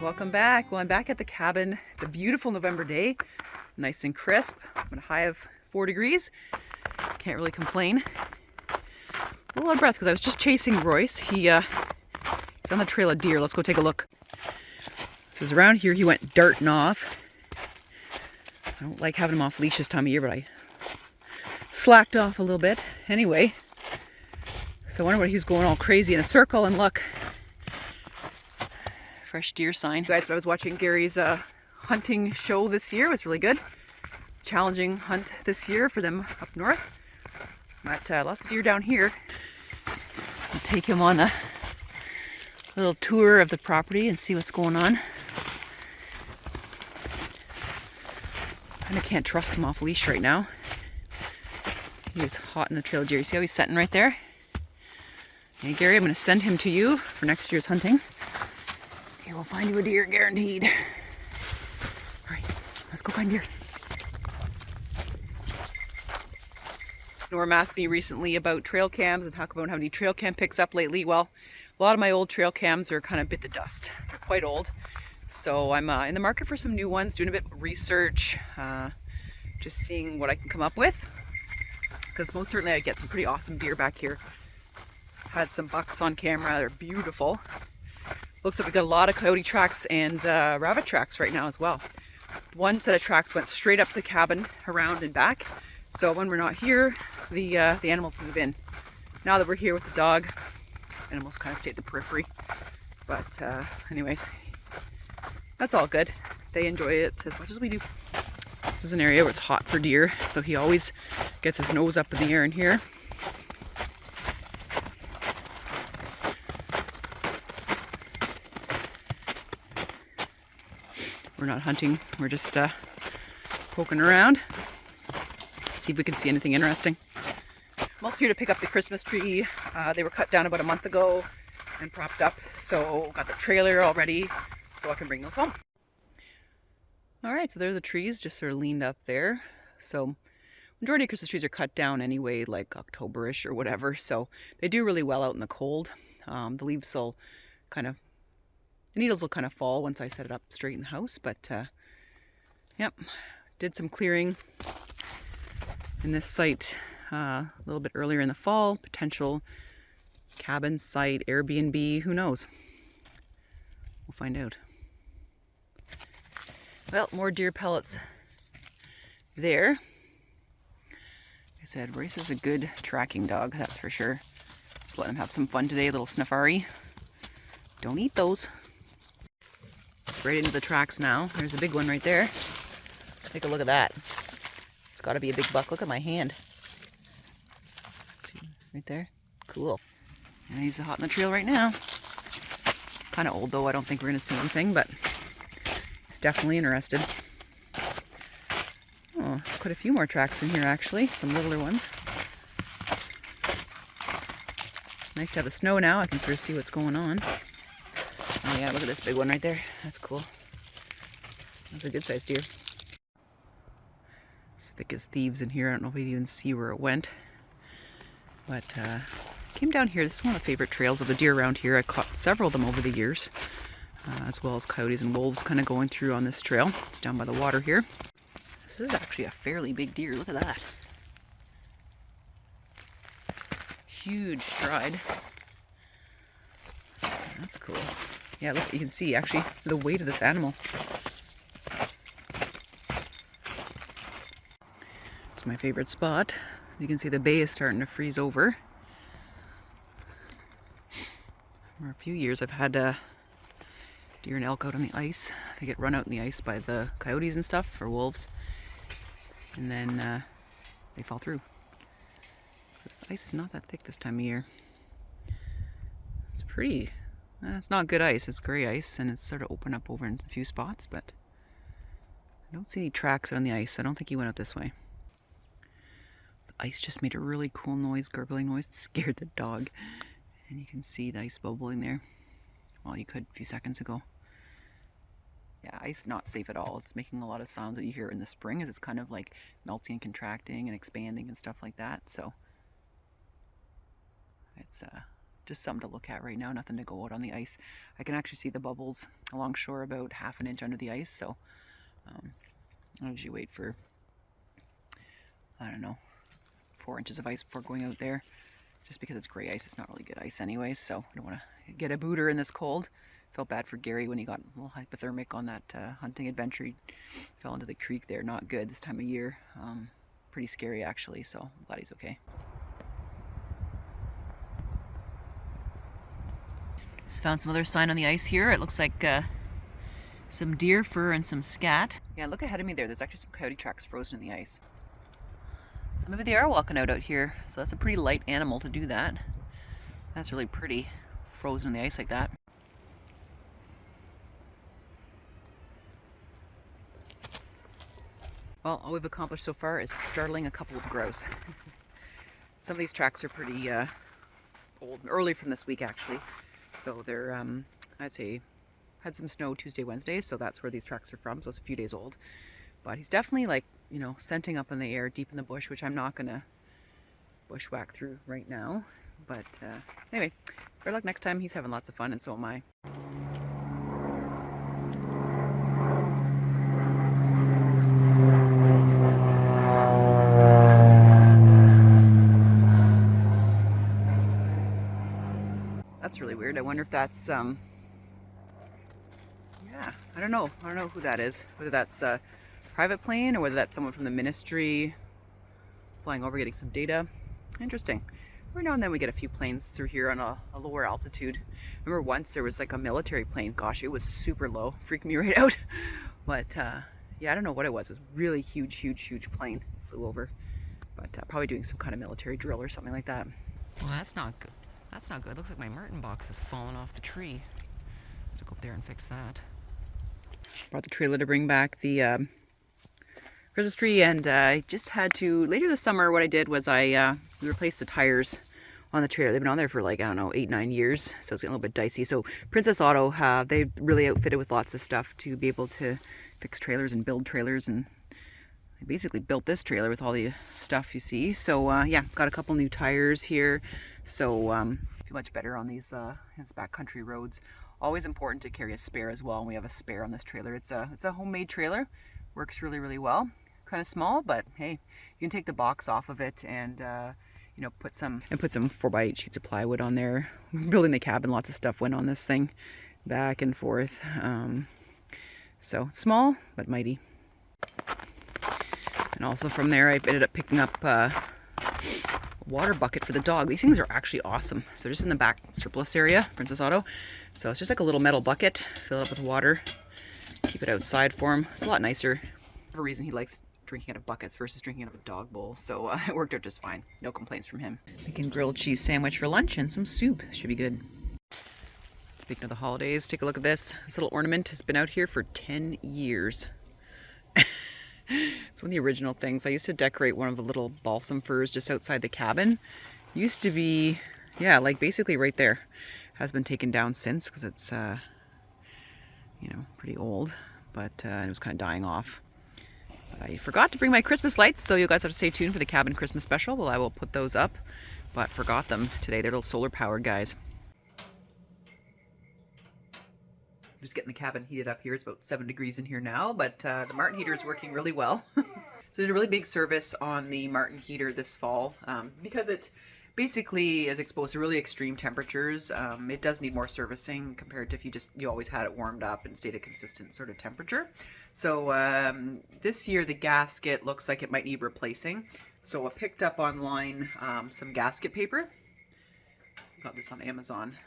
Welcome back. Well, I'm back at the cabin. It's a beautiful November day, nice and crisp. I'm at a high of 4 degrees. Can't really complain. A little out of breath because I was just chasing Royce. He's on the trail of deer. Let's go take a look. So he's around here. He went darting off. I don't like having him off leash this time of year, but I slacked off a little bit. Anyway, so I wonder what he's going all crazy in a circle, and look. Fresh deer sign. Guys, I was watching Gary's hunting show this year. It was really good. Challenging hunt this year for them up north. But lots of deer down here. I'll take him on a little tour of the property and see what's going on. I can't trust him off leash right now. He is hot in the trail deer. You see how he's sitting right there? Hey Gary, I'm going to send him to you for next year's hunting. He will find you a deer, guaranteed. All right, let's go find deer. Norm asked me recently about trail cams and talk about how many trail cam picks up lately. Well, a lot of my old trail cams are kind of bit the dust. They're quite old. So I'm in the market for some new ones, doing a bit of research, just seeing what I can come up with. Because most certainly I get some pretty awesome deer back here. Had some bucks on camera, they're beautiful. Looks like we got a lot of coyote tracks and rabbit tracks right now as well. One set of tracks went straight up to the cabin, around and back. So when we're not here, the animals move in. Now that we're here with the dog, animals kind of stay at the periphery. But anyways, that's all good. They enjoy it as much as we do. This is an area where it's hot for deer, so he always gets his nose up in the air in here. We're not hunting, we're just poking around. See if we can see anything interesting. I'm also here to pick up the Christmas tree. They were cut down about a month ago and propped up, so got the trailer all ready so I can bring those home. Alright, so there are the trees just sort of leaned up there. So majority of Christmas trees are cut down anyway, like October-ish or whatever, so they do really well out in the cold. The leaves will kind of, the needles will kind of fall once I set it up straight in the house, but yep, did some clearing in this site a little bit earlier in the fall. Potential cabin site, Airbnb, who knows? We'll find out. Well, more deer pellets there. Like I said, Royce is a good tracking dog, that's for sure. Just letting him have some fun today, a little snuffari. Don't eat those. Right into the tracks now. There's a big one right there. Take a look at that. It's got to be a big buck. Look at my hand. Right there. Cool. And he's hot in the trail right now. Kind of old though. I don't think we're going to see anything, but he's definitely interested. Oh, quite a few more tracks in here actually. Some littler ones. Nice to have the snow now. I can sort of see what's going on. Oh yeah, look at this big one right there. That's cool. That's a good sized deer. It's thick as thieves in here. I don't know if we can even see where it went. But came down here. This is one of my favorite trails of the deer around here. I caught several of them over the years. As well as coyotes and wolves kind of going through on this trail. It's down by the water here. This is actually a fairly big deer. Look at that. Huge stride. That's cool. Yeah, look, you can see actually the weight of this animal. It's my favorite spot. You can see the bay is starting to freeze over. For a few years I've had deer and elk out on the ice. They get run out in the ice by the coyotes and stuff, or wolves. And then they fall through. This ice is not that thick this time of year. It's pretty... it's not good ice, it's gray ice, and it's sort of open up over in a few spots, but I don't see any tracks on the ice. I don't think he went out this way. The ice just made a really cool noise, gurgling noise. It scared the dog. And you can see the ice bubbling there. Well, you could a few seconds ago. Yeah, ice not safe at all. It's making a lot of sounds that you hear in the spring as it's kind of like melting and contracting and expanding and stuff like that. So it's just something to look at right now. Nothing to go out on the ice. I can actually see the bubbles along shore about half an inch under the ice. So I usually wait for, I don't know, 4 inches of ice before going out there. Just because it's gray ice, it's not really good ice anyway. So I don't want to get a booter in this cold. Felt bad for Gary when he got a little hypothermic on that hunting adventure. He fell into the creek there. Not good this time of year. Pretty scary actually, so I'm glad he's okay. Just found some other sign on the ice here. It looks like some deer fur and some scat. Yeah, look ahead of me there. There's actually some coyote tracks frozen in the ice. So maybe they are walking out here. So that's a pretty light animal to do that. That's really pretty, frozen in the ice like that. Well, all we've accomplished so far is startling a couple of grouse. Some of these tracks are pretty old, early from this week actually. So they're, I'd say, had some snow Tuesday, Wednesday, so that's where these tracks are from. So it's a few days old. But he's definitely like, you know, scenting up in the air, deep in the bush, which I'm not gonna bushwhack through right now. But anyway, better luck next time. He's having lots of fun, and so am I. That's really weird. I wonder if that's yeah, I don't know who that is, whether that's a private plane or whether that's someone from the ministry flying over getting some data. Interesting. Every now and then we get a few planes through here on a lower altitude. Remember once there was like a military plane. Gosh, it was super low, freaked me right out. But yeah, I don't know what it was. It was really huge plane flew over, but probably doing some kind of military drill or something like that. Well, that's not good. That's not good. Looks like my Martin box has fallen off the tree. I have to go up there and fix that. Brought the trailer to bring back the Christmas tree, and I just had to, later this summer, what I did was I replaced the tires on the trailer. They've been on there for like, I don't know, 8-9 years, so it's getting a little bit dicey. So Princess Auto, they really outfitted with lots of stuff to be able to fix trailers and build trailers, and I basically built this trailer with all the stuff you see. So yeah, got a couple new tires here. So feel much better on these backcountry roads. Always important to carry a spare as well, and we have a spare on this trailer. It's a homemade trailer. Works really well. Kind of small, but hey, you can take the box off of it and you know, put some 4x8 sheets of plywood on there. Building the cabin, lots of stuff went on this thing, back and forth. So small but mighty. And also from there, I ended up picking up water bucket for the dog. These things are actually awesome. So just in the back surplus area, Princess Auto. So it's just like a little metal bucket, fill it up with water, keep it outside for him. It's a lot nicer. For a reason he likes drinking out of buckets versus drinking out of a dog bowl. So it worked out just fine. No complaints from him. Making grilled cheese sandwich for lunch and some soup. Should be good. Speaking of the holidays, take a look at this. This little ornament has been out here for 10 years. It's one of the original things. I used to decorate one of the little balsam firs just outside the cabin. Used to be, yeah, like basically right there. Has been taken down since because it's, you know, pretty old, but it was kind of dying off. But I forgot to bring my Christmas lights, so you guys have to stay tuned for the cabin Christmas special. Well, I will put those up, but forgot them today. They're little solar powered guys. Just getting the cabin heated up here. It's about 7 degrees in here now, but the Martin heater is working really well. So did a really big service on the Martin heater this fall because it basically is exposed to really extreme temperatures. It does need more servicing compared to if you always had it warmed up and stayed a consistent sort of temperature. So this year the gasket looks like it might need replacing. So I picked up online some gasket paper. Got this on Amazon.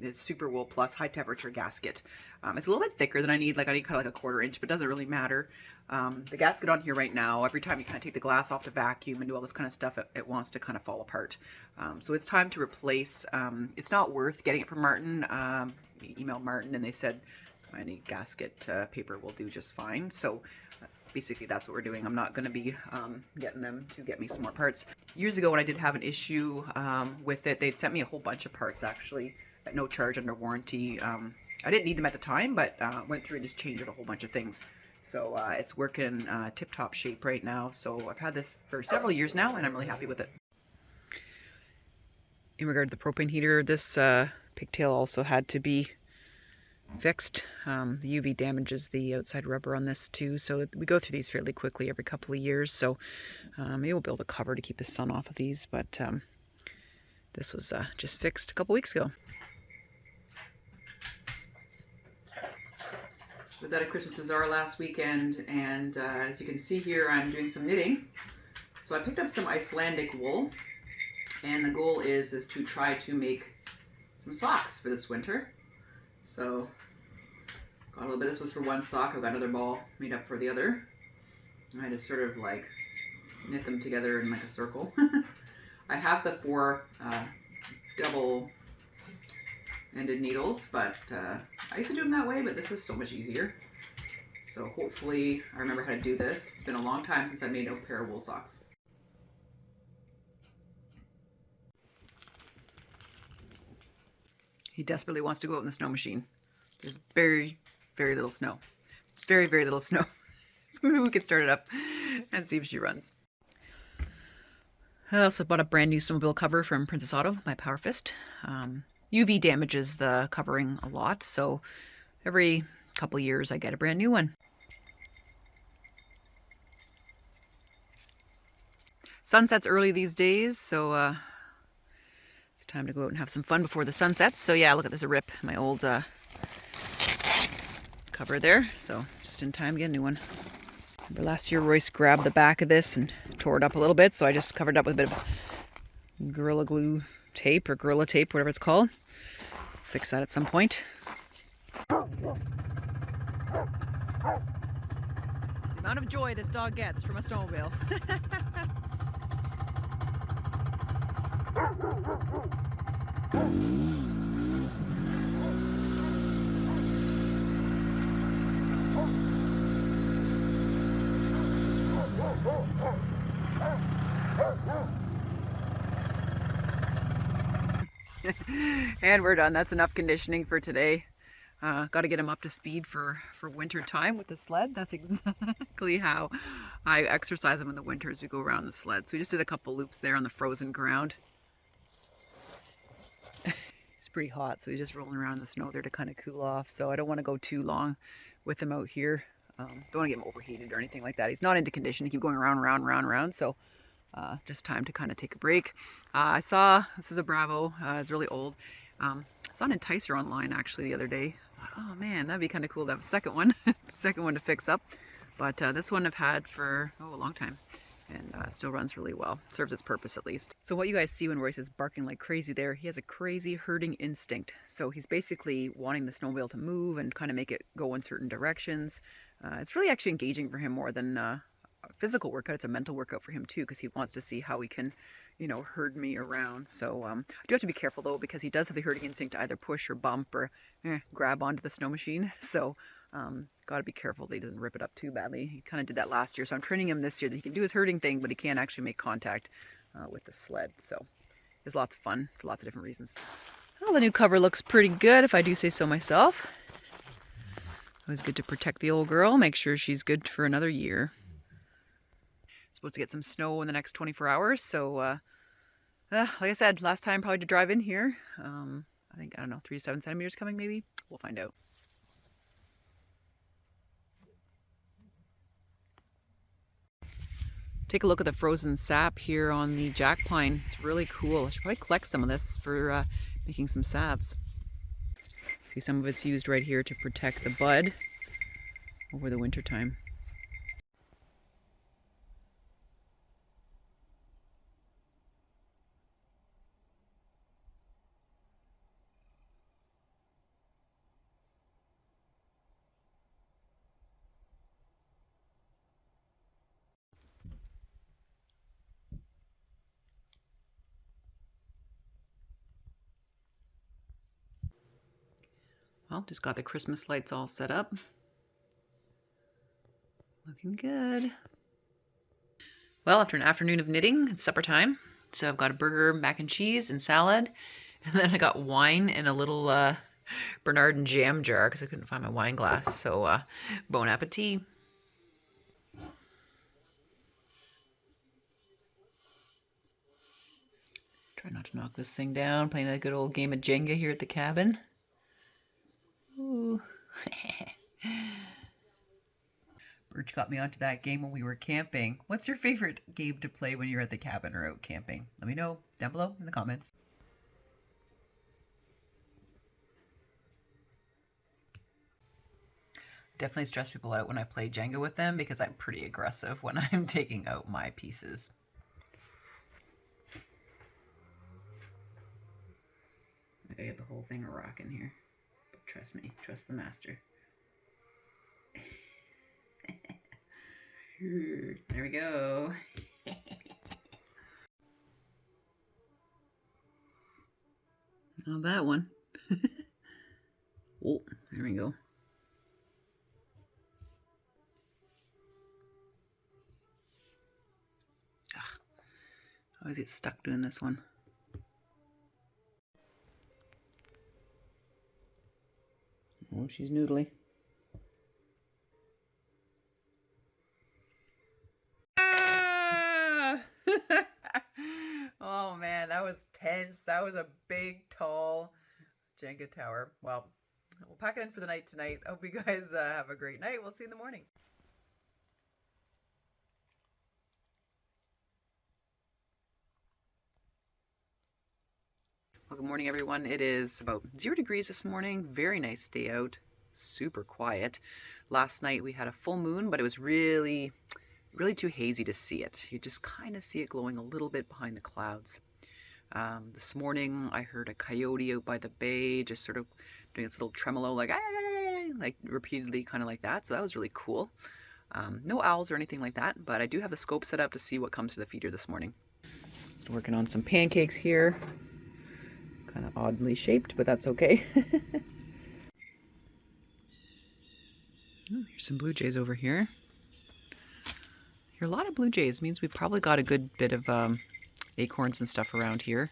It's Super Wool Plus high temperature gasket. It's a little bit thicker than I need. Like I need kind of like a 1/4 inch, but it doesn't really matter. The gasket on here right now, every time you kind of take the glass off to vacuum and do all this kind of stuff, it wants to kind of fall apart. So it's time to replace. It's not worth getting it from Martin. We emailed Martin and they said any gasket paper will do just fine. So basically that's what we're doing. I'm not going to be getting them to get me some more parts. Years ago when I did have an issue with it, they'd sent me a whole bunch of parts actually at no charge under warranty. I didn't need them at the time, but went through and just changed a whole bunch of things. So it's working tip-top shape right now. So I've had this for several years now, and I'm really happy with it. In regard to the propane heater, this pigtail also had to be fixed. The UV damages the outside rubber on this too, so we go through these fairly quickly every couple of years. So maybe we'll build a cover to keep the sun off of these, but this was just fixed a couple weeks ago. I was at a Christmas bazaar last weekend, and as you can see here, I'm doing some knitting. So I picked up some Icelandic wool, and the goal is to try to make some socks for this winter. So got a little bit. This was for one sock. I've got another ball made up for the other. I just sort of like knit them together in like a circle. I have the 4 double-ended needles, but I used to do them that way, but this is so much easier. So hopefully I remember how to do this. It's been a long time since I made a pair of wool socks. He desperately wants to go out in the snow machine. There's very, very little snow. It's very, very little snow. Maybe we could start it up and see if she runs. I also bought a brand new snowmobile cover from Princess Auto, my Power Fist. UV damages the covering a lot, so every couple years I get a brand new one. Sunset's early these days, so it's time to go out and have some fun before the sun sets. So yeah, look at, there's a rip in my old cover there, so just in time to get a new one. Remember last year Royce grabbed the back of this and tore it up a little bit, so I just covered it up with a bit of Gorilla Glue tape, or Gorilla Tape, whatever it's called. Fix that at some point. The amount of joy this dog gets from a snowmobile. And we're done. That's enough conditioning for today. Got to get him up to speed for winter time with the sled. That's exactly how I exercise him in the winter, as we go around the sled. So we just did a couple loops there on the frozen ground. It's pretty hot, so he's just rolling around in the snow there to kind of cool off. So I don't want to go too long with him out here. Don't want to get him overheated or anything like that. He's not into conditioning. Keep going around. So just time to kind of take a break. I saw, this is a Bravo. It's really old. I saw an Enticer online actually the other day. I thought, oh man, that'd be kind of cool to have a second one. Second one to fix up. But this one I've had for a long time. And it still runs really well. Serves its purpose at least. So what you guys see when Royce is barking like crazy there, he has a crazy herding instinct. So he's basically wanting the snowmobile to move and kind of make it go in certain directions. It's really actually engaging for him more than a physical workout. It's a mental workout for him too, because he wants to see how he can, you know, herd me around. So I do have to be careful though, because he does have the herding instinct to either push or bump or grab onto the snow machine. So got to be careful that he doesn't rip it up too badly. He kind of did that last year, so I'm training him this year that he can do his herding thing, but he can't actually make contact with the sled. So it's lots of fun for lots of different reasons. Well, the new cover looks pretty good, if I do say so myself. Always good to protect the old girl, make sure she's good for another year. Supposed to get some snow in the next 24 hours, so like I said, last time probably to drive in here. I think, I don't know, 3 to 7 centimeters coming maybe. We'll find out. Take a look at the frozen sap here on the jack pine. It's really cool. I should probably collect some of this for making some salves. See, some of it's used right here to protect the bud over the winter time. Well, just got the Christmas lights all set up. Looking good. Well, after an afternoon of knitting, it's supper time. So I've got a burger, mac and cheese, and salad. And then I got wine and a little Bernard and jam jar because I couldn't find my wine glass. So bon appetit. Try not to knock this thing down. Playing a good old game of Jenga here at the cabin. Ooh. Birch got me onto that game when we were camping. What's your favorite game to play when you're at the cabin or out camping? Let me know down below in the comments. Definitely stress people out when I play Jenga with them because I'm pretty aggressive when I'm taking out my pieces. I gotta get the whole thing rocking here. But trust me, trust the master. There we go. Oh, that one. Oh, there we go. Ugh. I always get stuck doing this one. Oh, she's noodly. Ah! Oh man, that was tense. That was a big, tall Jenga tower. Well, we'll pack it in for the night tonight. Hope you guys have a great night. We'll see you in the morning. Well, good morning, everyone. It is about 0 degrees this morning. Very nice day out. Super quiet. Last night we had a full moon, but it was really too hazy to see it. You just kind of see it glowing a little bit behind the clouds. This morning I heard a coyote out by the bay, just sort of doing its little tremolo, like repeatedly, kind of like that. So that was really cool. No owls or anything like that, but I do have the scope set up to see what comes to the feeder this morning. Just working on some pancakes here. Kind of oddly shaped, but that's okay. Oh, here's some blue jays over here. Here, a lot of blue jays means we've probably got a good bit of acorns and stuff around here.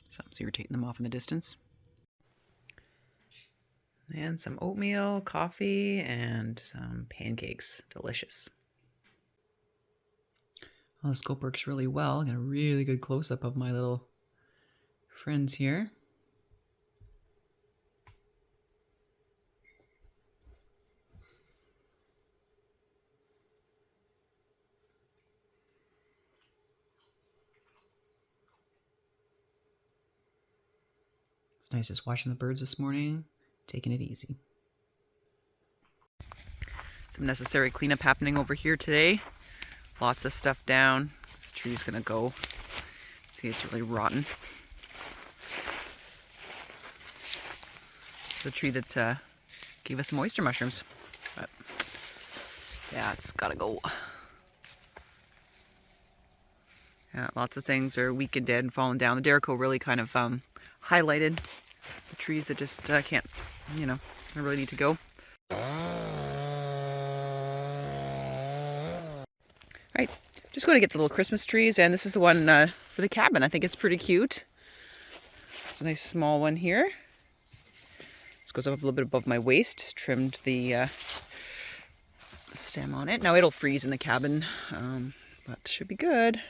So you're taking them off in the distance. And some oatmeal, coffee, and some pancakes. Delicious. Well, the scope works really well. I got a really good close-up of my little friends here. It's nice just watching the birds this morning, taking it easy. Some necessary cleanup happening over here today. Lots of stuff down. This tree's gonna go. See, it's really rotten. It's a tree that gave us some oyster mushrooms. But yeah, it's gotta go. Yeah, lots of things are weak and dead and falling down. The Derico really kind of highlighted the trees that just can't, you know, really need to go. Right, just going to get the little Christmas trees, and this is the one for the cabin. I think it's pretty cute. It's a nice small one here. This goes up a little bit above my waist. Just trimmed the stem on it. Now it'll freeze in the cabin, but should be good.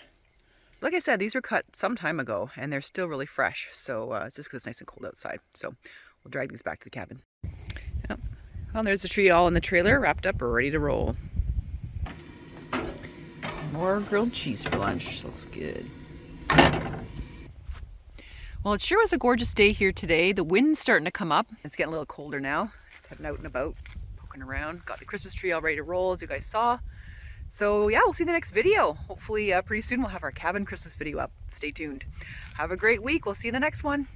Like I said, these were cut some time ago, and they're still really fresh. So it's just because it's nice and cold outside. So we'll drag these back to the cabin. Yep. Well, there's the tree all in the trailer, wrapped up, ready to roll. More grilled cheese for lunch. Looks good. Well, it sure was a gorgeous day here today. The wind's starting to come up. It's getting a little colder now. Just heading out and about, poking around. Got the Christmas tree all ready to roll, as you guys saw. So yeah, we'll see you in the next video. Hopefully pretty soon we'll have our cabin Christmas video up. Stay tuned. Have a great week. We'll see you in the next one.